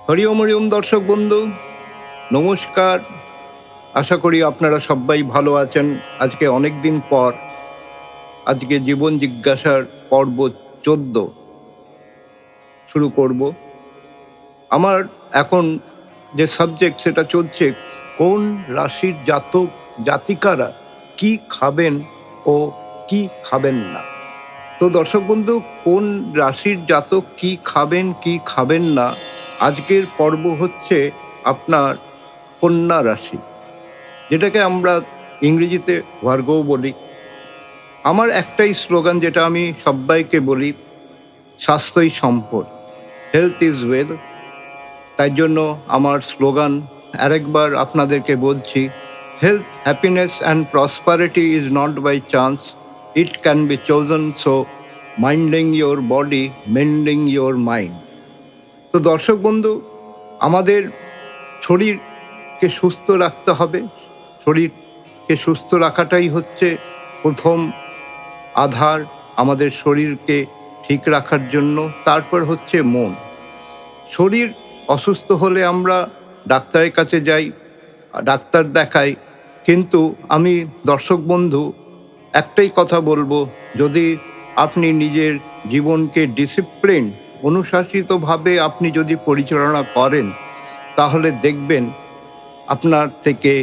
হরি ওম দর্শক বন্ধু, নমস্কার। আশা করি আপনারা সবাই ভালো আছেন। আজকে অনেক দিন পর আজকে জীবন জিজ্ঞাসার পর্ব 14 শুরু করব। আমার এখন যে সাবজেক্ট সেটা চলছে, কোন রাশির জাতক জাতিকারা কি খাবেন ও কি খাবেন না। তো দর্শক বন্ধু, কোন রাশির জাতক কি খাবেন কি খাবেন না, আজকের পর্ব হচ্ছে আপনার কন্যা রাশি, যেটাকে আমরা ইংরেজিতে ভার্গও বলি। আমার একটাই স্লোগান যেটা আমি সবাইকে বলি, স্বাস্থ্যই সম্পদ, হেলথ ইজ ওয়েলথ। তাই জন্য আমার স্লোগান আরেকবার আপনাদেরকে বলছি, health, happiness and prosperity is not by chance, it can be chosen. So minding your body, mending your mind. তো দর্শক বন্ধু, আমাদের শরীরকে সুস্থ রাখতে হবে। শরীরকে সুস্থ রাখাটাই হচ্ছে প্রথম আধার আমাদের শরীরকে ঠিক রাখার জন্য। তারপর হচ্ছে মন। শরীর অসুস্থ হলে আমরা ডাক্তারের কাছে যাই, ডাক্তার দেখাই। কিন্তু আমি দর্শক বন্ধু একটাই কথা বলবো, যদি আপনি নিজের জীবনকে ডিসিপ্লিন অনুশাসিতভাবে আপনি যদি পরিচালনা করেন, তাহলে দেখবেন আপনার থেকে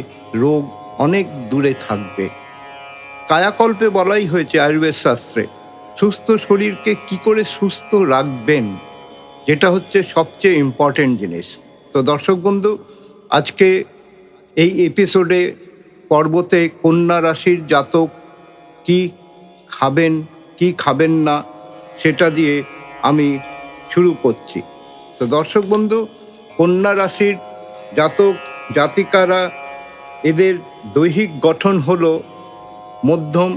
রোগ অনেক দূরে থাকবে। কায়াকল্পে বলাই হয়েছে আয়ুর্বেদ শাস্ত্রে, সুস্থ শরীরকে কি করে সুস্থ রাখবেন, যেটা হচ্ছে সবচেয়ে ইম্পর্টেন্ট জিনিস। তো দর্শক বন্ধু, আজকে এই এপিসোডে পর্বতে কন্যা রাশির জাতক কি খাবেন কি খাবেন না সেটা দিয়ে আমি শুরু করছি। তো দর্শক বন্ধু, কন্যা রাশির জাতক জাতিকারা, এদের দৈহিক গঠন হলো মধ্যম,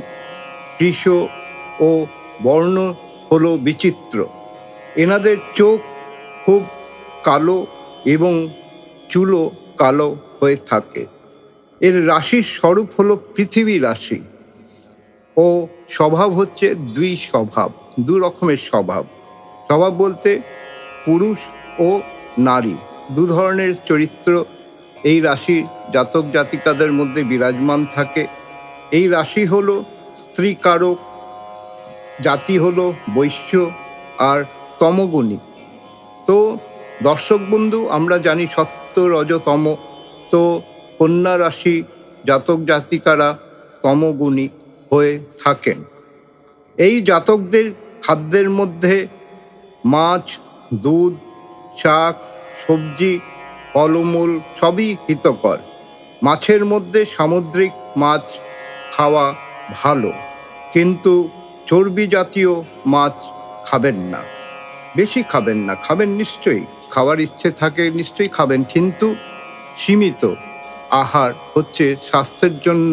কৃশ ও বর্ণ হলো বিচিত্র। এনাদের চোখ খুব কালো এবং চুলও কালো হয়ে থাকে। এর রাশির স্বরূপ হলো পৃথিবী রাশি ও স্বভাব হচ্ছে দু রকমের স্বভাব। স্বভাব বলতে পুরুষ ও নারী, দু ধরনের চরিত্র এই রাশির জাতক জাতিকাদের মধ্যে বিরাজমান থাকে। এই রাশি হলো স্ত্রীকারক, জাতি হলো বৈশ্য আর তমগুণী। তো দর্শক বন্ধু, আমরা জানি সত্য রজতম। তো কন্যা রাশি জাতক জাতিকারা তমগুণী হয়ে থাকেন। এই জাতকদের খাদ্যের মধ্যে মাছ, দুধ, শাক, সবজি, ফলমূল সবই হিতকর। মাছের মধ্যে সামুদ্রিক মাছ খাওয়া ভালো, কিন্তু চর্বি জাতীয় মাছ খাবেন না, বেশি খাবেন না। খাবেন নিশ্চয়ই, খাওয়ার ইচ্ছে থাকে নিশ্চয়ই খাবেন, কিন্তু সীমিত আহার হচ্ছে স্বাস্থ্যের জন্য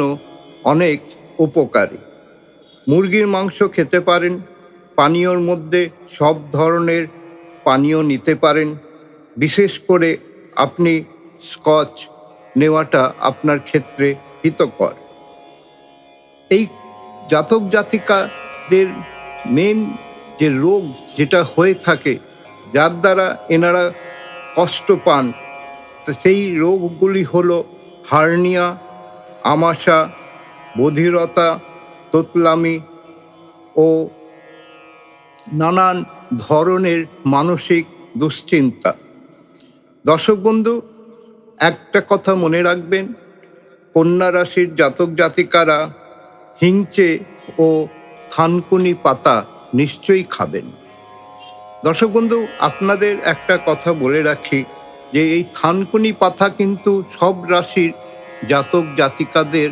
অনেক উপকারী। মুরগির মাংস খেতে পারেন। পানীয়র মধ্যে সব ধরনের পানীয় নিতে পারেন। বিশেষ করে আপনি স্কচ নেওয়াটা আপনার ক্ষেত্রে হিতকর। এই জাতক জাতিকাদের মেন যে রোগ যেটা হয়ে থাকে, যার দ্বারা এনারা কষ্ট পান, তো সেই রোগগুলি হলো হার্নিয়া, আমাশা, বধিরতা, তোতলামি ও নানান ধরনের মানসিক দুশ্চিন্তা। দর্শক বন্ধু, একটা কথা মনে রাখবেন, কন্যা রাশির জাতক জাতিকারা হিংচে ও থানকুনি পাতা নিশ্চয়ই খাবেন। দর্শক বন্ধু, আপনাদের একটা কথা বলে রাখি, যে এই থানকুনি পাতা কিন্তু সব রাশির জাতক জাতিকাদের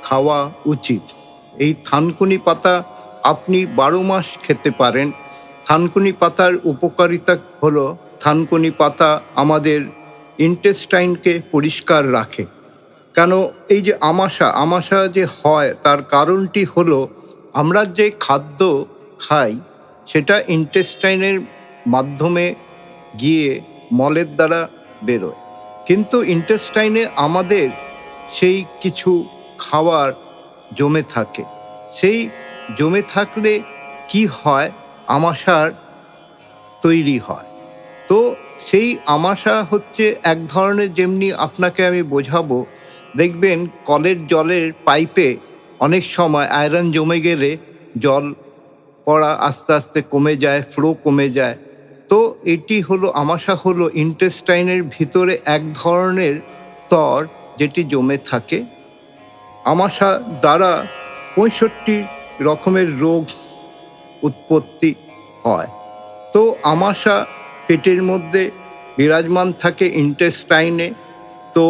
খাওয়া উচিত। এই থানকুনি পাতা আপনি 12 মাস খেতে পারেন। থানকুনি পাতার উপকারিতা হলো, থানকুনি পাতা আমাদের ইন্টেস্টাইনকে পরিষ্কার রাখে। কেন এই যে আমাশা যে হয়, তার কারণটি হলো আমরা যে খাদ্য খাই সেটা ইন্টেস্টাইনের মাধ্যমে গিয়ে মলের দ্বারা বেরোয়, কিন্তু ইন্টেস্টাইনে আমাদের সেই কিছু খাবার জমে থাকে। সেই জমে থাকলে কি হয়, আমাশার তৈরি হয়। তো সেই আমাশা হচ্ছে এক ধরনের, যেমনি আপনাকে আমি বোঝাবো, দেখবেন কলের জলের পাইপে অনেক সময় আয়রন জমে গেলে জল পড়া আস্তে আস্তে কমে যায়, ফ্লো কমে যায়। তো এটি হলো আমাশা, হলো ইন্টেস্টাইনের ভিতরে এক ধরনের স্তর যেটি জমে থাকে। আমাশা দ্বারা 65 রকমের রোগ উৎপত্তি হয়। তো আমাশা পেটের মধ্যে বিরাজমান থাকে ইন্টেস্টাইনে। তো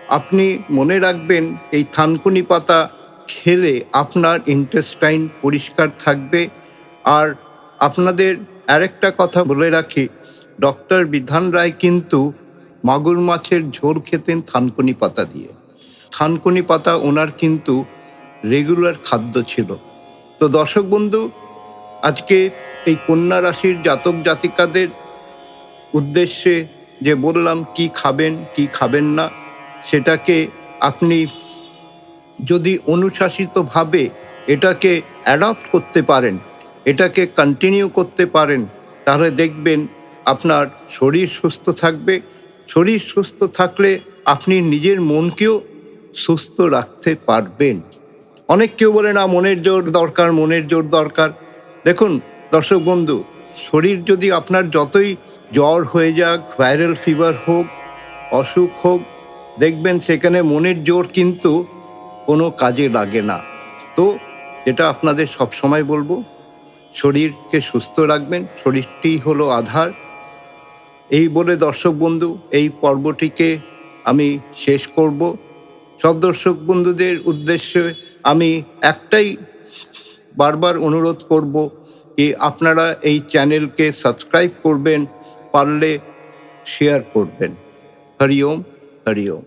আপনি মনে রাখবেন, এই থানকুনি পাতা খেলে আপনার ইন্টেস্টাইন পরিষ্কার থাকবে। আর আপনাদের আরেকটা কথা বলে রাখি, ডক্টর বিধান রায় কিন্তু মাগুর মাছের ঝোল খেতেন থানকুনি পাতা দিয়ে। থানকুনি পাতা ওনার কিন্তু রেগুলার খাদ্য ছিল। তো দর্শক বন্ধু, আজকে এই কন্যা রাশির জাতক জাতিকাদের উদ্দেশ্যে যে বললাম কি খাবেন কি খাবেন না, সেটাকে আপনি যদি অনুশাসিতভাবে এটাকে অ্যাডপ্ট করতে পারেন, এটাকে কন্টিনিউ করতে পারেন, তাহলে দেখবেন আপনার শরীর সুস্থ থাকবে। শরীর সুস্থ থাকলে আপনি নিজের মনকেও সুস্থ রাখতে পারবেন। অনেক কেউ বলে না, মনের জোর দরকার, মনের জোর দরকার। দেখুন দর্শক বন্ধু, শরীর যদি আপনার যতই জ্বর হয়ে যাক, ভাইরাল ফিভার হোক, অসুখ হোক, দেখবেন সেখানে মনের জোর কিন্তু কোনো কাজে লাগে না। তো যেটা আপনাদের সবসময় বলবো, শরীরকে সুস্থ রাখবেন, শরীরটি হলো আধার। এই বলে দর্শক বন্ধু, এই পর্বটিকে আমি শেষ করব। সব দর্শক বন্ধুদের উদ্দেশ্যে আমি একটাই বারবার অনুরোধ করব যে আপনারা এই চ্যানেলকে সাবস্ক্রাইব করবেন, পারলে শেয়ার করবেন। হরি ওম, হরি ওম।